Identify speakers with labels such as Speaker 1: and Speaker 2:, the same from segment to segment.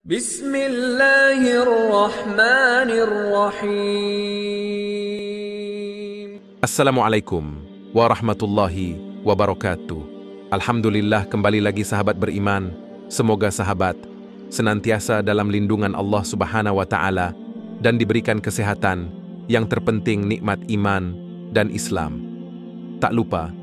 Speaker 1: Bismillahirrahmanirrahim.
Speaker 2: Assalamualaikum warahmatullahi wabarakatuh. Alhamdulillah, kembali lagi sahabat beriman. Semoga sahabat senantiasa dalam lindungan Allah Subhanahu wa Ta'ala dan diberikan kesehatan, yang terpenting nikmat iman dan Islam. Tak lupa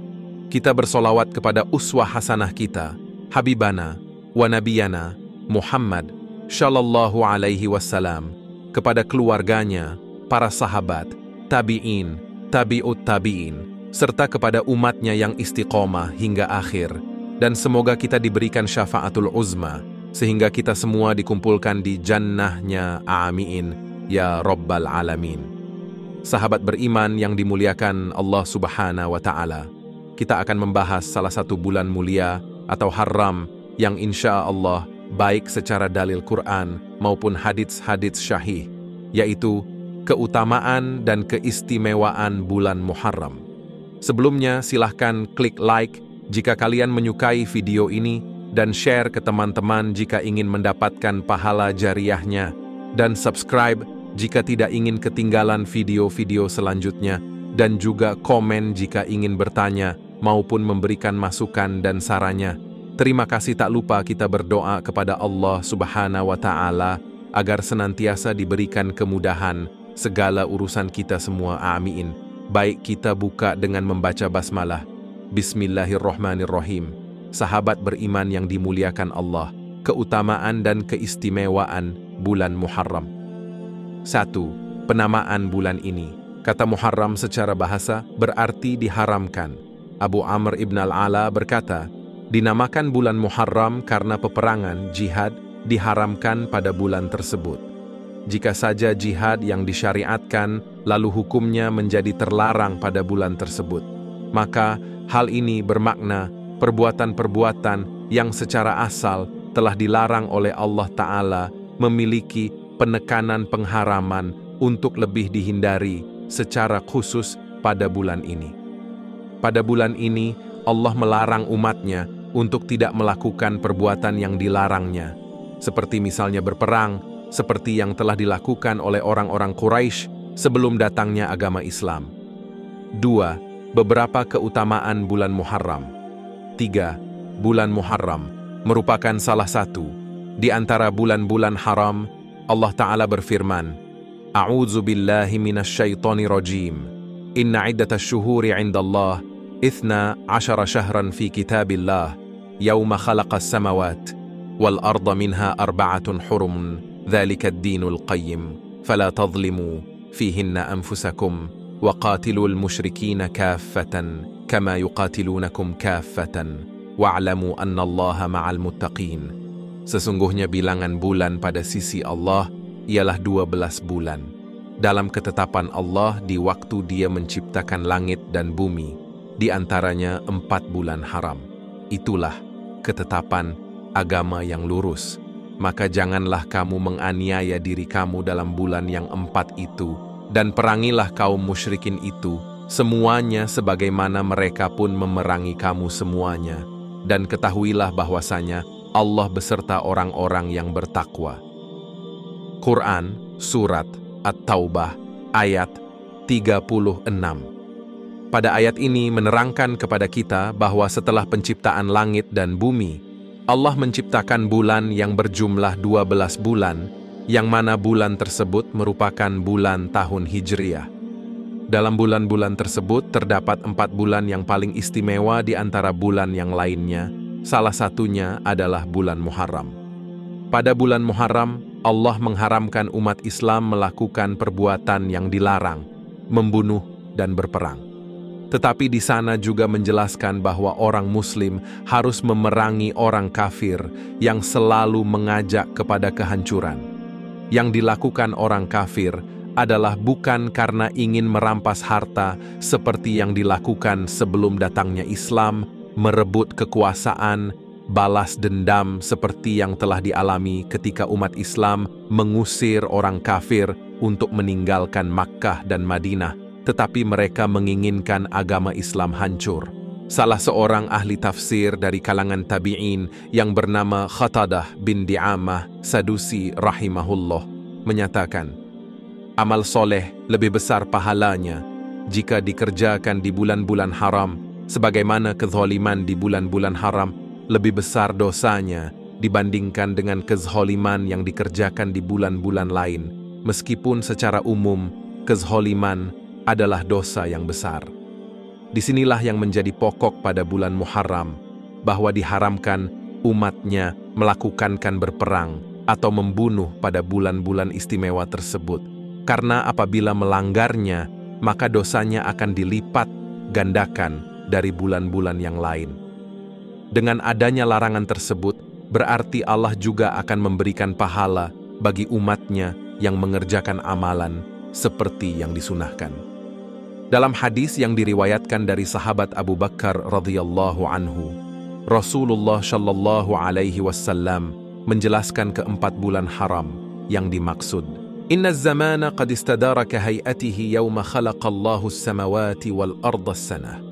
Speaker 2: kita bersolawat kepada uswah hasanah kita, Habibana wa Nabiyana Muhammad Shallallahu alaihi wasallam, kepada keluarganya, para sahabat, tabi'in, tabi'ut tabi'in, serta kepada umatnya yang istiqomah hingga akhir. Dan semoga kita diberikan syafaatul uzma, sehingga kita semua dikumpulkan di jannahnya, amin, ya Rabbal Alamin. Sahabat beriman yang dimuliakan Allah Subhanahu wa Ta'ala, kita akan membahas salah satu bulan mulia atau haram yang insya Allah baik secara dalil Quran maupun hadits-hadits syahih, yaitu keutamaan dan keistimewaan bulan Muharram. Sebelumnya silahkan klik like jika kalian menyukai video ini dan share ke teman-teman jika ingin mendapatkan pahala jariahnya, dan subscribe jika tidak ingin ketinggalan video-video selanjutnya, dan juga komen jika ingin bertanya maupun memberikan masukan dan sarannya. Terima kasih. Tak lupa kita berdoa kepada Allah Subhanahu wa Ta'ala agar senantiasa diberikan kemudahan segala urusan kita semua, amin. Baik, kita buka dengan membaca basmalah. Bismillahirrahmanirrahim. Sahabat beriman yang dimuliakan Allah, keutamaan dan keistimewaan bulan Muharram. 1. Penamaan bulan ini. Kata Muharram secara bahasa berarti diharamkan. Abu Amr ibn al-Ala berkata, dinamakan bulan Muharram karena peperangan jihad diharamkan pada bulan tersebut. Jika saja jihad yang disyariatkan, lalu hukumnya menjadi terlarang pada bulan tersebut, maka hal ini bermakna perbuatan-perbuatan yang secara asal telah dilarang oleh Allah Ta'ala memiliki penekanan pengharaman untuk lebih dihindari secara khusus pada bulan ini. Pada bulan ini, Allah melarang umatnya untuk tidak melakukan perbuatan yang dilarangnya, seperti misalnya berperang, seperti yang telah dilakukan oleh orang-orang Quraisy sebelum datangnya agama Islam. 2. Beberapa keutamaan bulan Muharram. 3. Bulan Muharram merupakan salah satu di antara bulan-bulan haram. Allah Ta'ala berfirman, A'udzu billahi minasyaitonir rajim. Inna iddatash syuhuri 'indallah 12 syahran fi kitabillah yawma khalaqas samawat wal arda minha 4 hurum dhalika ad-dinul qayyim fala tadhlimu fihinna anfusakum wa qatilul musyrikina kaffatan kama yuqatilunakum kaffatan wa'lamu annallaha ma'al muttaqin. Sesungguhnya bilangan bulan pada sisi Allah ialah 12 bulan dalam ketetapan Allah di waktu Dia menciptakan langit dan bumi, di antaranya 4 bulan haram. Itulah ketetapan agama yang lurus. Maka janganlah kamu menganiaya diri kamu dalam bulan yang 4 itu, dan perangilah kaum musyrikin itu, semuanya sebagaimana mereka pun memerangi kamu semuanya. Dan ketahuilah bahwasanya Allah beserta orang-orang yang bertakwa. Quran, Surat At-Taubah, ayat 36. Pada ayat ini menerangkan kepada kita bahwa setelah penciptaan langit dan bumi, Allah menciptakan bulan yang berjumlah 12 bulan, yang mana bulan tersebut merupakan bulan tahun Hijriah. Dalam bulan-bulan tersebut terdapat 4 bulan yang paling istimewa di antara bulan yang lainnya, salah satunya adalah bulan Muharram. Pada bulan Muharram, Allah mengharamkan umat Islam melakukan perbuatan yang dilarang, membunuh dan berperang. Tetapi di sana juga menjelaskan bahwa orang Muslim harus memerangi orang kafir yang selalu mengajak kepada kehancuran. Yang dilakukan orang kafir adalah bukan karena ingin merampas harta seperti yang dilakukan sebelum datangnya Islam, merebut kekuasaan, balas dendam seperti yang telah dialami ketika umat Islam mengusir orang kafir untuk meninggalkan Makkah dan Madinah, tetapi mereka menginginkan agama Islam hancur. Salah seorang ahli tafsir dari kalangan tabi'in yang bernama Khatadah bin Di'amah Sadusi rahimahullah menyatakan, amal soleh lebih besar pahalanya jika dikerjakan di bulan-bulan haram, sebagaimana kezaliman di bulan-bulan haram lebih besar dosanya dibandingkan dengan kezaliman yang dikerjakan di bulan-bulan lain, meskipun secara umum kezaliman adalah dosa yang besar. Disinilah yang menjadi pokok pada bulan Muharram, bahwa diharamkan umatnya melakukan berperang atau membunuh pada bulan-bulan istimewa tersebut, karena apabila melanggarnya, maka dosanya akan dilipat gandakan dari bulan-bulan yang lain. Dengan adanya larangan tersebut, berarti Allah juga akan memberikan pahala bagi umatnya yang mengerjakan amalan seperti yang disunahkan. Dalam hadis yang diriwayatkan dari sahabat Abu Bakar radhiyallahu anhu, Rasulullah shallallahu alaihi wasallam menjelaskan keempat bulan haram yang dimaksud. Inna zamana qad istadara ka hay'atihi yawma khalaqallahu as-samawati wal arda as-sanah.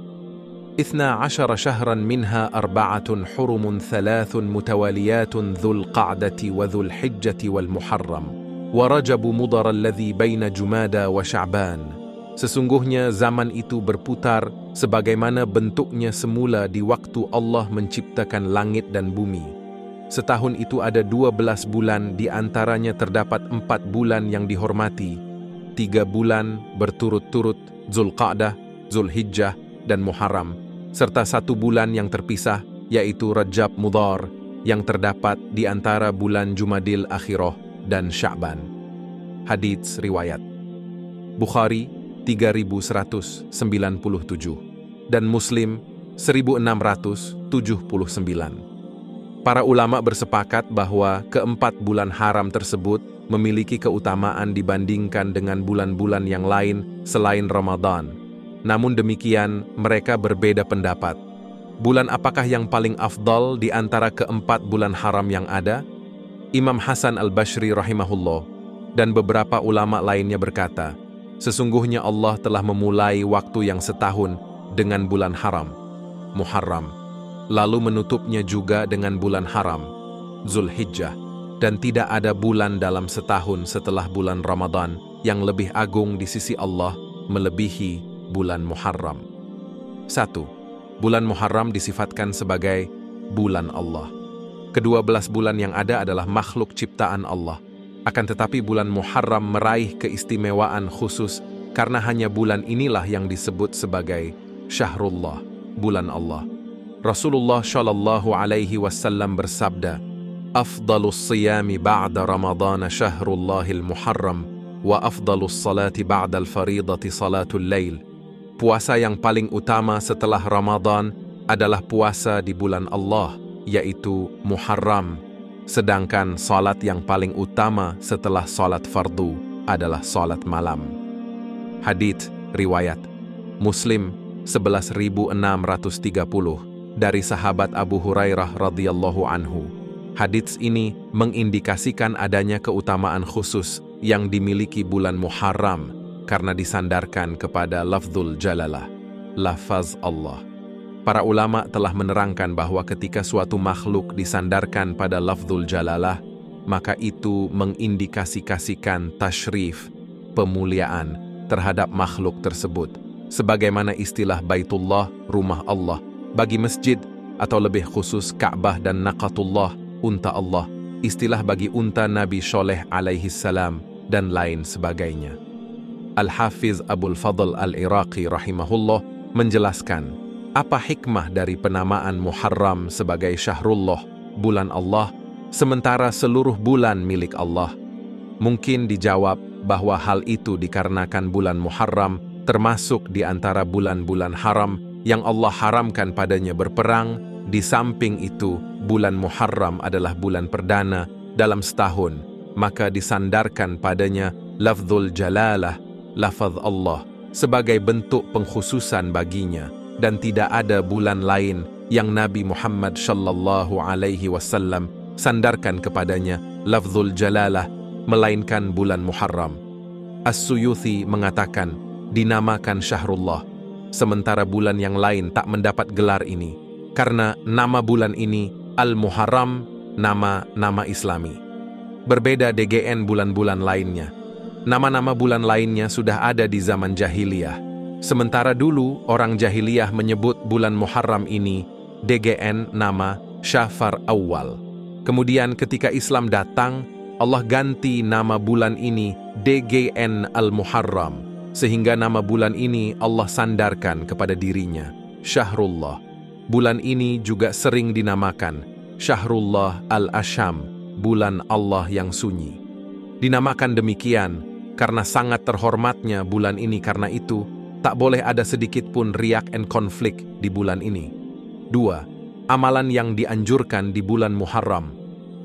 Speaker 2: 12 شهرا منها 4 حرم 3 متواليات ذو القعدة وذو الحجة والمحرم ورجب مضر الذي بين جمادى وشعبان. Sesungguhnya zaman itu berputar sebagaimana bentuknya semula di waktu Allah menciptakan langit dan bumi. Setahun itu ada 12 bulan, di antaranya terdapat 4 bulan yang dihormati, 3 bulan berturut-turut, Zulqa'dah, Zulhijjah, dan Muharram, serta 1 bulan yang terpisah, yaitu Rajab Mudhar, yang terdapat di antara bulan Jumadil Akhirah dan Sya'ban. Hadits riwayat Bukhari 3197 dan Muslim 1679. Para ulama bersepakat bahwa keempat bulan haram tersebut memiliki keutamaan dibandingkan dengan bulan-bulan yang lain selain Ramadan. Namun demikian, mereka berbeda pendapat. Bulan apakah yang paling afdal di antara keempat bulan haram yang ada? Imam Hasan al-Bashri rahimahullah dan beberapa ulama lainnya berkata, sesungguhnya Allah telah memulai waktu yang setahun dengan bulan haram, Muharram, lalu menutupnya juga dengan bulan haram, Zulhijjah, dan tidak ada bulan dalam setahun setelah bulan Ramadan yang lebih agung di sisi Allah melebihi bulan Muharram. 1. Bulan Muharram disifatkan sebagai bulan Allah. Ke-12 bulan yang ada adalah makhluk ciptaan Allah. Akan tetapi bulan Muharram meraih keistimewaan khusus karena hanya bulan inilah yang disebut sebagai Syahrullah, bulan Allah. Rasulullah shallallahu alaihi wasallam bersabda, "Afdalus siyami ba'da Ramadhan Syahrullahil Muharram wa afdalus salati ba'dal faridati salatul lail." Puasa yang paling utama setelah Ramadan adalah puasa di bulan Allah, yaitu Muharram. Sedangkan salat yang paling utama setelah salat fardu adalah salat malam. Hadits riwayat Muslim 11630 dari sahabat Abu Hurairah radhiyallahu anhu. Hadits ini mengindikasikan adanya keutamaan khusus yang dimiliki bulan Muharram karena disandarkan kepada lafzul jalalah, lafaz Allah. Para ulama telah menerangkan bahwa ketika suatu makhluk disandarkan pada lafzul jalalah, maka itu mengindikasikan tasyrif, pemuliaan terhadap makhluk tersebut. Sebagaimana istilah Baitullah, rumah Allah, bagi masjid, atau lebih khusus Ka'bah dan Naqatullah, unta Allah, istilah bagi unta Nabi Sholeh alaihi salam, dan lain sebagainya. Al-Hafiz Abul Fadl Al-Iraqi rahimahullah menjelaskan, apa hikmah dari penamaan Muharram sebagai Syahrullah, bulan Allah, sementara seluruh bulan milik Allah? Mungkin dijawab bahwa hal itu dikarenakan bulan Muharram termasuk di antara bulan-bulan haram yang Allah haramkan padanya berperang. Di samping itu, bulan Muharram adalah bulan perdana dalam setahun, maka disandarkan padanya lafzul jalalah, lafaz Allah, sebagai bentuk pengkhususan baginya. Dan tidak ada bulan lain yang Nabi Muhammad sallallahu alaihi wasallam sandarkan kepadanya lafzul jalalah melainkan bulan Muharram. As-Suyuti mengatakan dinamakan Syahrullah sementara bulan yang lain tak mendapat gelar ini, karena nama bulan ini Al-Muharram, nama Islami. Berbeda DGN bulan-bulan lainnya. Nama-nama bulan lainnya sudah ada di zaman jahiliyah. Sementara dulu orang jahiliyah menyebut bulan Muharram ini DGN nama Syafar Awal. Kemudian ketika Islam datang, Allah ganti nama bulan ini DGN Al-Muharram, sehingga nama bulan ini Allah sandarkan kepada dirinya, Syahrullah. Bulan ini juga sering dinamakan Syahrullah Al-Asham, bulan Allah yang sunyi. Dinamakan demikian karena sangat terhormatnya bulan ini, karena itu tak boleh ada sedikit pun riak dan konflik di bulan ini. 2. Amalan yang dianjurkan di bulan Muharram.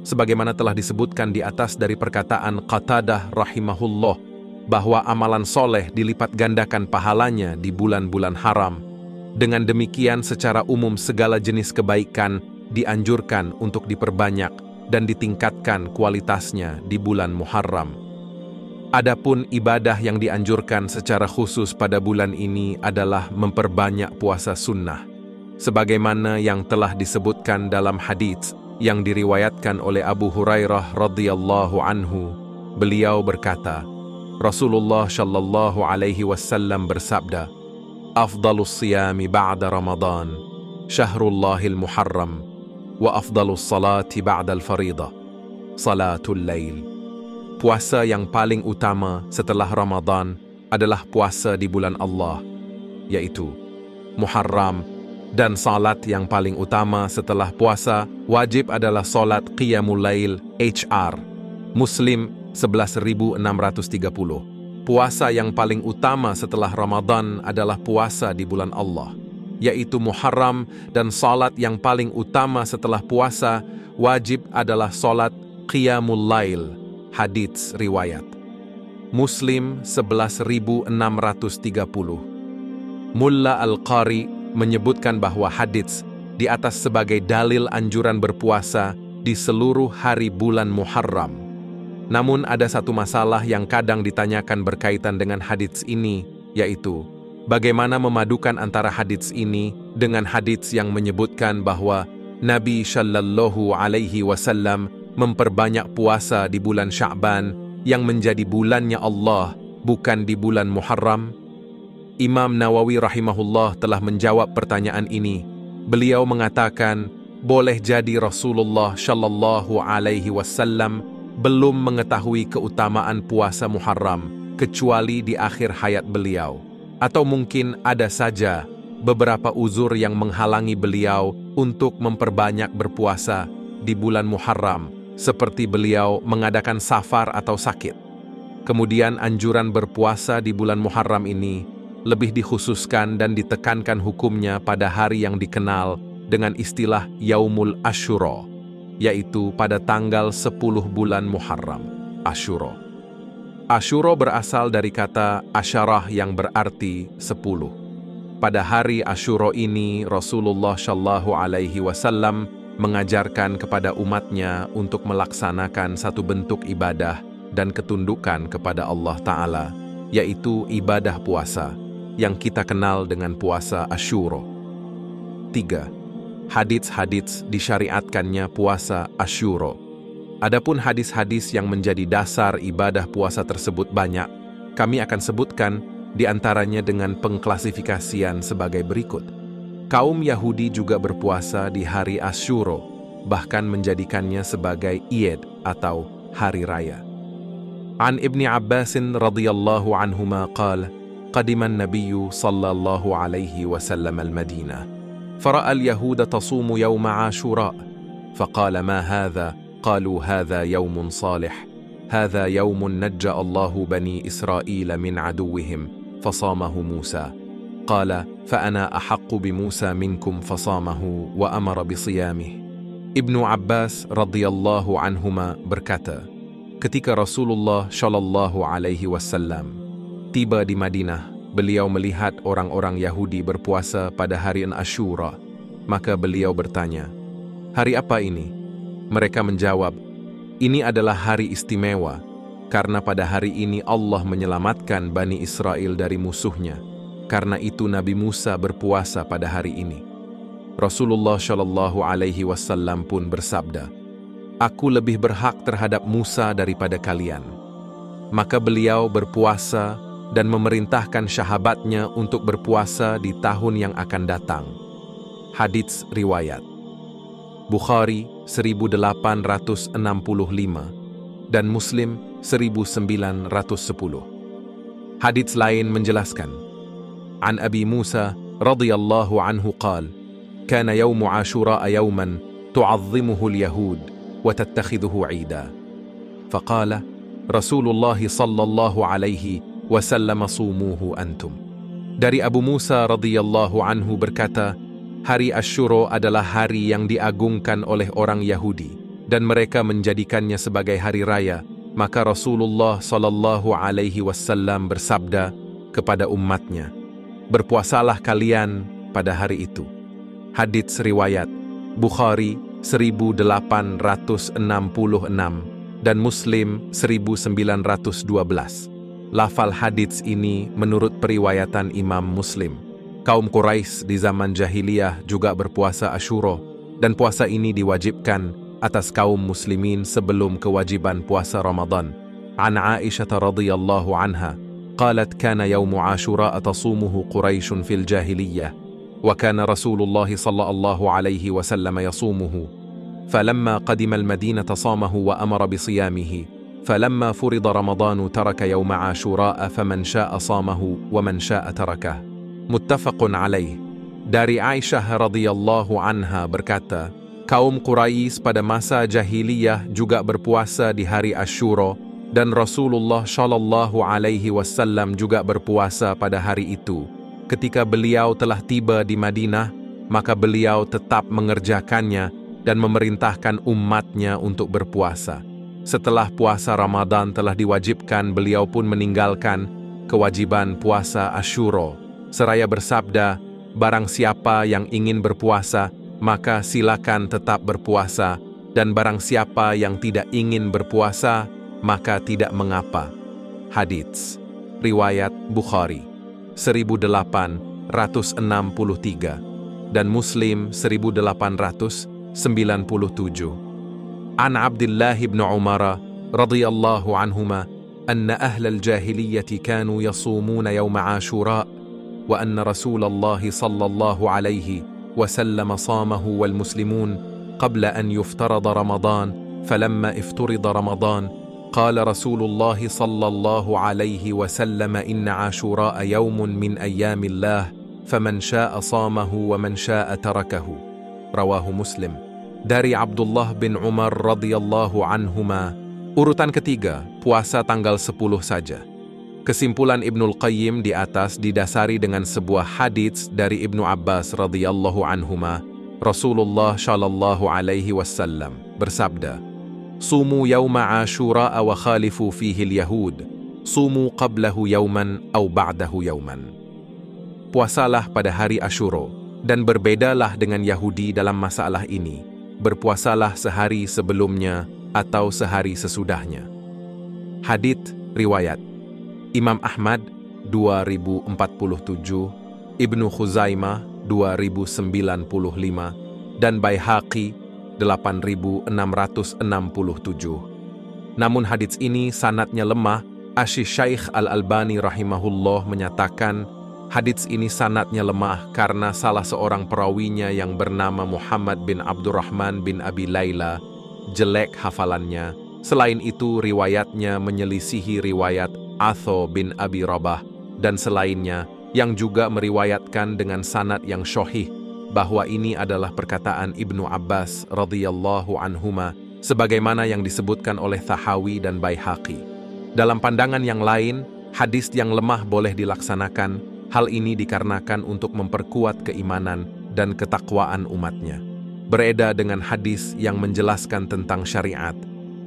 Speaker 2: Sebagaimana telah disebutkan di atas dari perkataan Qatadah rahimahullah, bahwa amalan soleh dilipat gandakan pahalanya di bulan-bulan haram. Dengan demikian secara umum segala jenis kebaikan dianjurkan untuk diperbanyak dan ditingkatkan kualitasnya di bulan Muharram. Adapun ibadah yang dianjurkan secara khusus pada bulan ini adalah memperbanyak puasa sunnah. Sebagaimana yang telah disebutkan dalam hadits yang diriwayatkan oleh Abu Hurairah radhiyallahu anhu, beliau berkata, Rasulullah shallallahu alaihi wasallam bersabda, Afdalus siyami ba'da Ramadan, Syahrullahil Muharram, wa afdalus salati ba'dal faridah, Salatul Lail. Puasa yang paling utama setelah Ramadan adalah puasa di bulan Allah, yaitu Muharram, dan salat yang paling utama setelah puasa wajib adalah salat Qiyamul Lail HR. Muslim 11.630. Puasa yang paling utama setelah Ramadan adalah puasa di bulan Allah, yaitu Muharram, dan salat yang paling utama setelah puasa wajib adalah salat Qiyamul Lail. Hadits riwayat Muslim 11.630. Mulla Al-Qari menyebutkan bahwa hadits di atas sebagai dalil anjuran berpuasa di seluruh hari bulan Muharram. Namun ada satu masalah yang kadang ditanyakan berkaitan dengan hadits ini, yaitu bagaimana memadukan antara hadits ini dengan hadits yang menyebutkan bahwa Nabi Shallallahu Alaihi Wasallam memperbanyak puasa di bulan Sya'ban yang menjadi bulannya Allah, bukan di bulan Muharram. Imam Nawawi rahimahullah telah menjawab pertanyaan ini. Beliau mengatakan, boleh jadi Rasulullah Shallallahu Alaihi Wasallam belum mengetahui keutamaan puasa Muharram kecuali di akhir hayat beliau, atau mungkin ada saja beberapa uzur yang menghalangi beliau untuk memperbanyak berpuasa di bulan Muharram, seperti beliau mengadakan safar atau sakit. Kemudian anjuran berpuasa di bulan Muharram ini lebih dikhususkan dan ditekankan hukumnya pada hari yang dikenal dengan istilah Yaumul Asyura, yaitu pada tanggal 10 bulan Muharram, Asyura. Asyura berasal dari kata asyarah yang berarti 10. Pada hari Asyura ini Rasulullah Shallallahu Alaihi Wasallam mengajarkan kepada umatnya untuk melaksanakan satu bentuk ibadah dan ketundukan kepada Allah Ta'ala, yaitu ibadah puasa, yang kita kenal dengan puasa Asyura. 3. Hadits-hadits disyariatkannya puasa Asyura. Adapun hadis-hadis yang menjadi dasar ibadah puasa tersebut banyak, kami akan sebutkan di antaranya dengan pengklasifikasian sebagai berikut. Kaum Yahudi juga berpuasa di hari Asyura, bahkan menjadikannya sebagai Id atau hari raya. An Ibni Abbasin radhiyallahu anhuma qala, قدم النبي صلى الله عليه وسلم المدينة فرأى اليهود تصوم يوم عاشوراء فقال ما هذا؟ قالوا هذا يوم صالح هذا يوم نجى الله بني إسرائيل من عدوهم فصامه موسى قال فأنا أحق بموسى منكم فصامه وأمر بصيامه. Ibnu Abbas radhiyallahu anhuma berkata, ketika Rasulullah Shallallahu Alaihi Wasallam tiba di Madinah, beliau melihat orang-orang Yahudi berpuasa pada hari Asyura. Maka beliau bertanya, hari apa ini? Mereka menjawab, ini adalah hari istimewa, karena pada hari ini Allah menyelamatkan Bani Israel dari musuhnya. karena itu Nabi Musa berpuasa pada hari ini. Rasulullah Shallallahu Alaihi Wasallam pun bersabda, "Aku lebih berhak terhadap Musa daripada kalian." Maka beliau berpuasa dan memerintahkan sahabatnya untuk berpuasa di tahun yang akan datang. Hadits riwayat Bukhari 1865 dan Muslim 1910. Hadits lain menjelaskan, An Abi Musa radhiyallahu anhu qala, kana yawmu Ashura yawman tu'azzimuhu al-yahud wa tattakhidhuhu 'ida. Faqala Rasulullah sallallahu alaihi wasallam sumuhu antum. Dari Abu Musa radhiyallahu anhu berkata, hari Asyura adalah hari yang diagungkan oleh orang Yahudi dan mereka menjadikannya sebagai hari raya. Maka Rasulullah sallallahu alaihi wasallam bersabda kepada umatnya, berpuasalah kalian pada hari itu. Hadits riwayat Bukhari 1866 dan Muslim 1912. Lafal hadits ini menurut periwayatan Imam Muslim. Kaum Quraisy di zaman jahiliyah juga berpuasa Asyura dan puasa ini diwajibkan atas kaum muslimin sebelum kewajiban puasa Ramadan. An Aisyah radhiyallahu anha qalat kana yawmu Ashura tasumuhu Quraisy fil jahiliyah wa kana Rasulullah sallallahu alaihi wasallam yasumuhu falamma qadima al-Madinah samahu wa amara bi siyamihi falamma furida Ramadan taraka yawma Ashura faman sha'a samahu wa man sha'a tarakah. Muttafaqun alaih. Dari Aisyah radhiyallahu anha berkata, kaum Quraisy pada masa jahiliyah juga berpuasa di hari Asyura dan Rasulullah Shallallahu Alaihi Wasallam juga berpuasa pada hari itu. Ketika beliau telah tiba di Madinah, maka beliau tetap mengerjakannya dan memerintahkan umatnya untuk berpuasa. Setelah puasa Ramadan telah diwajibkan, beliau pun meninggalkan kewajiban puasa Asyura, seraya bersabda, barang siapa yang ingin berpuasa, maka silakan tetap berpuasa, dan barang siapa yang tidak ingin berpuasa, maka tidak mengapa. Hadits riwayat Bukhari 1863 dan Muslim 1897. An Abdullah bin Umar radhiyallahu anhuma anna ahlal jahiliyyati kanu yasumuna yawma Ashura wa anna Rasulullah sallallahu alaihi وسلم صامه والمسلمون قبل أن يفترض رمضان فلما افترض رمضان قال رسول الله صلى الله عليه وسلم إن عاشوراء يوم من أيام الله فمن شاء صامه ومن شاء تركه. رواه مسلم. Dari Abdullah bin Umar radhiyallahu anhuma, urutan ketiga, puasa tanggal 10 saja. Kesimpulan Ibnul Qayyim di atas didasari dengan sebuah hadits dari Ibnu Abbas radhiyallahu anhuma. Rasulullah shallallahu alaihi wasallam bersabda, "Sumu yawma Ashura wa khalifu fihi al-yahud, sumu qablahu yawman aw ba'dahu yawman." Puasalah pada hari Asyura dan berbedalah dengan Yahudi dalam masalah ini. Berpuasalah sehari sebelumnya atau sehari sesudahnya. Hadits riwayat Imam Ahmad 2047, Ibnu Khuzaimah 2095, dan Baihaqi 8667. Namun hadits ini sanadnya lemah. Asy-Syaikh Al-Albani rahimahullah menyatakan hadits ini sanadnya lemah karena salah seorang perawinya yang bernama Muhammad bin Abdurrahman bin Abi Layla jelek hafalannya. Selain itu riwayatnya menyelisihi riwayat Atho bin Abi Rabah dan selainnya yang juga meriwayatkan dengan sanad yang syahih bahwa ini adalah perkataan Ibnu Abbas radhiyallahu anhuma sebagaimana yang disebutkan oleh Tahawi dan Baihaqi. Dalam pandangan yang lain, hadis yang lemah boleh dilaksanakan. Hal ini dikarenakan untuk memperkuat keimanan dan ketakwaan umatnya. Beredar dengan hadis yang menjelaskan tentang syariat,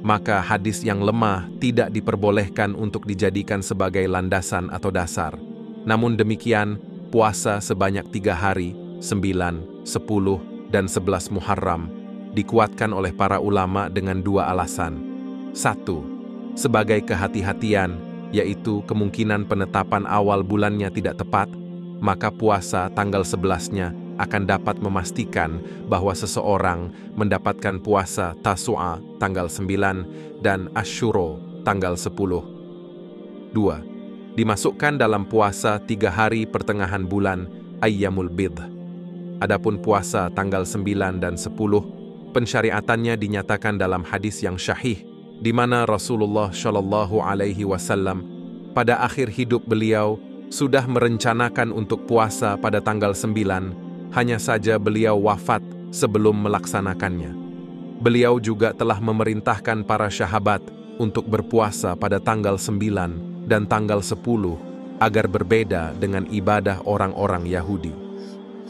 Speaker 2: maka hadis yang lemah tidak diperbolehkan untuk dijadikan sebagai landasan atau dasar. Namun demikian, puasa sebanyak 3 hari, 9, 10, dan 11 Muharram, dikuatkan oleh para ulama dengan 2 alasan. 1. Sebagai kehati-hatian, yaitu kemungkinan penetapan awal bulannya tidak tepat. maka puasa tanggal 11-nya akan dapat memastikan bahwa seseorang mendapatkan puasa Tasu'a tanggal 9 dan Asyuro tanggal 10. 2. Dimasukkan dalam puasa 3 hari pertengahan bulan Ayyamul Bidh. Adapun puasa tanggal 9 dan 10, pensyariatannya dinyatakan dalam hadis yang syahih, di mana Rasulullah Shallallahu Alaihi Wasallam pada akhir hidup beliau sudah merencanakan untuk puasa pada tanggal 9, hanya saja beliau wafat sebelum melaksanakannya. Beliau juga telah memerintahkan para sahabat untuk berpuasa pada tanggal 9 dan tanggal 10 agar berbeda dengan ibadah orang-orang Yahudi.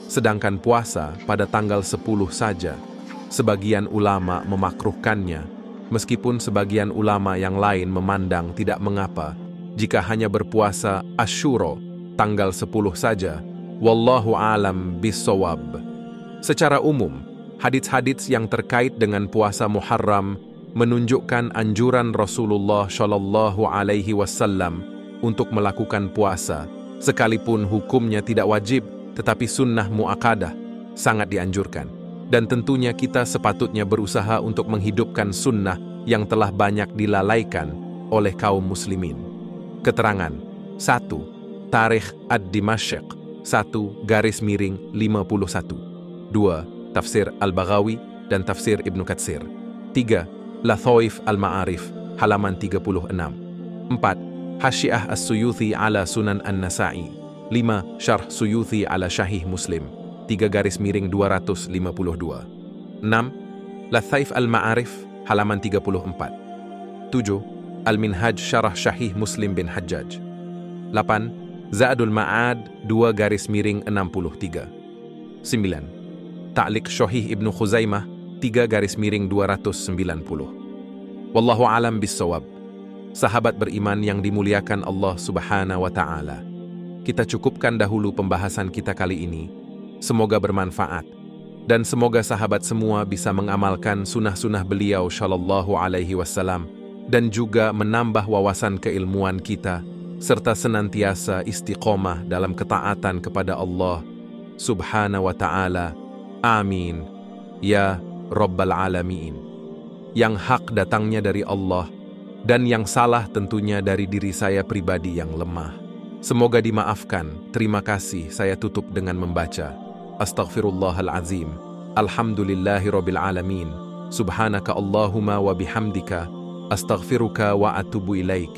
Speaker 2: Sedangkan puasa pada tanggal 10 saja, sebagian ulama memakruhkannya, meskipun sebagian ulama yang lain memandang tidak mengapa jika hanya berpuasa Asyuro tanggal 10 saja. Wallahu alam bissawab. Secara umum, hadits-hadits yang terkait dengan puasa Muharram menunjukkan anjuran Rasulullah Shallallahu Alaihi Wasallam untuk melakukan puasa, sekalipun hukumnya tidak wajib, tetapi sunnah mu'akadah sangat dianjurkan. Dan tentunya kita sepatutnya berusaha untuk menghidupkan sunnah yang telah banyak dilalaikan oleh kaum muslimin. Keterangan 1. Tarikh Ad-Dimashq 1/51. 2. Tafsir Al-Baghawi dan Tafsir Ibnu Katsir. 3. Lathaif Al-Ma'arif halaman 36. 4. Hasyiah As-Suyuthi ala Sunan An-Nasa'i. 5. Syarh Suyuthi ala Syahih Muslim 3/252. 6. Lathaif Al-Ma'arif halaman 34. 7. Al-Minhaj Syarah Syahih Muslim bin Hajjaj. 8. Za'adul Ma'ad 2/63. 9. Ta'liq Syahih Ibnu Khuzaimah 3/290. Wallahu alam bissawab. Sahabat beriman yang dimuliakan Allah Subhanahu wa Ta'ala, kita cukupkan dahulu pembahasan kita kali ini. Semoga bermanfaat, dan semoga sahabat semua bisa mengamalkan sunnah-sunnah beliau Shallallahu Alaihi Wasallam dan juga menambah wawasan keilmuan kita, serta senantiasa istiqomah dalam ketaatan kepada Allah Subhanahu wa Ta'ala. Amin. Ya Rabbal Alamin. Yang hak datangnya dari Allah, dan yang salah tentunya dari diri saya pribadi yang lemah. Semoga dimaafkan. Terima kasih. Saya tutup dengan membaca Astaghfirullahalazim. Alhamdulillahi Rabbil Alamin. Subhanaka Allahumma wa bihamdika. Astaghfiruka wa atubu ilaik.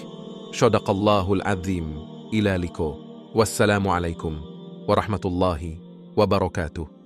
Speaker 2: Shadaqallahul azim. Ila liko. Wassalamualaikum warahmatullahi wabarakatuh.